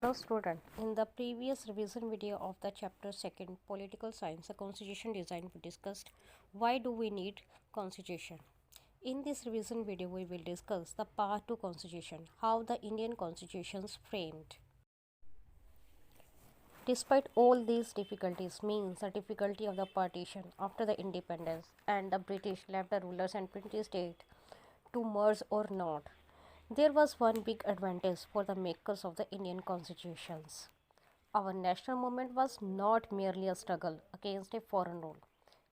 Now student, in the previous revision video of the chapter 2nd Political Science, the Constitution Design, we discussed why do we need Constitution. In this revision video we will discuss the part 2 Constitution, how the Indian Constitutions framed. Despite all these difficulties, means the difficulty of the partition after the independence and the British left the rulers and printing state to merge or not, there was one big advantage for the makers of the Indian constitutions. Our national movement was not merely a struggle against a foreign rule.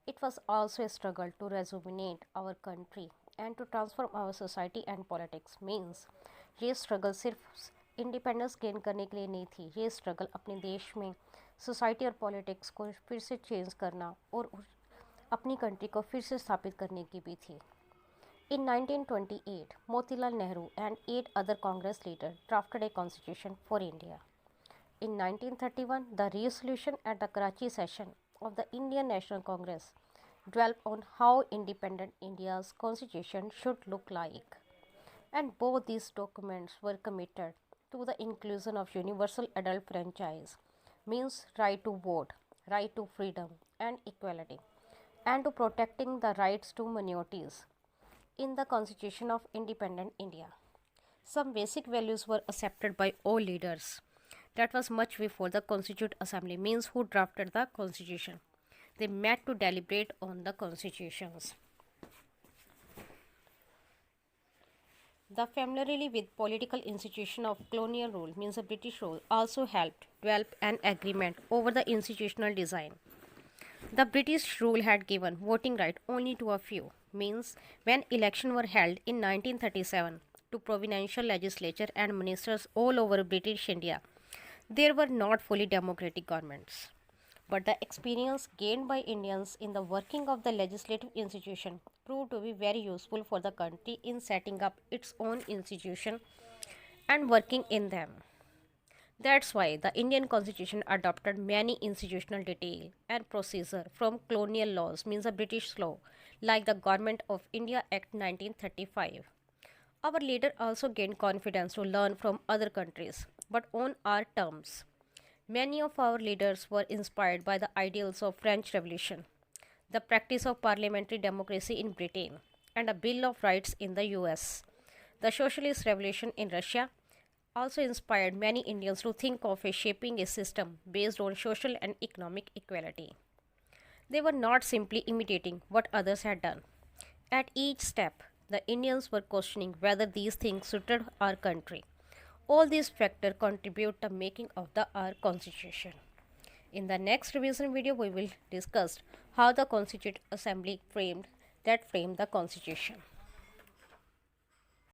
It was also a struggle to rejuvenate our country and to transform our society and politics. Means ये struggle सिर्फ independence gain करने के लिए नहीं थी, ये struggle अपने देश में सोसाइटी और पॉलिटिक्स को फिर से चेंज करना और अपनी कंट्री को फिर से स्थापित करने की भी थी. In 1928, Motilal Nehru and 8 other Congress leaders drafted a constitution for India. In 1931, the resolution at the Karachi session of the Indian National Congress dwelt on how independent India's constitution should look like. And both these documents were committed to the inclusion of universal adult franchise, means right to vote, right to freedom and equality, and to protecting the rights to minorities in the Constitution of Independent India. Some basic values were accepted by all leaders. That was much before the Constituent Assembly, means who drafted the Constitution. They met to deliberate on the constitutions. The familiarity with political institution of colonial rule, means the British rule, also helped develop an agreement over the institutional design. The British rule had given voting right only to a few, means when elections were held in 1937 to provincial legislature and ministers all over British India, there were not fully democratic governments. But the experience gained by Indians in the working of the legislative institution proved to be very useful for the country in setting up its own institution and working in them. That's why the Indian Constitution adopted many institutional detail and procedure from colonial laws, means the British law, like the Government of India Act 1935. Our leader also gained confidence to learn from other countries, but on our terms. Many of our leaders were inspired by the ideals of French Revolution, the practice of parliamentary democracy in Britain, and a Bill of Rights in the US. The Socialist Revolution in Russia also inspired many Indians to think of shaping a system based on social and economic equality. They were not simply imitating what others had done. At each step, the Indians were questioning whether these things suited our country. All these factors contribute to the making of our constitution. In the next revision video, we will discuss how the Constituent Assembly framed the constitution.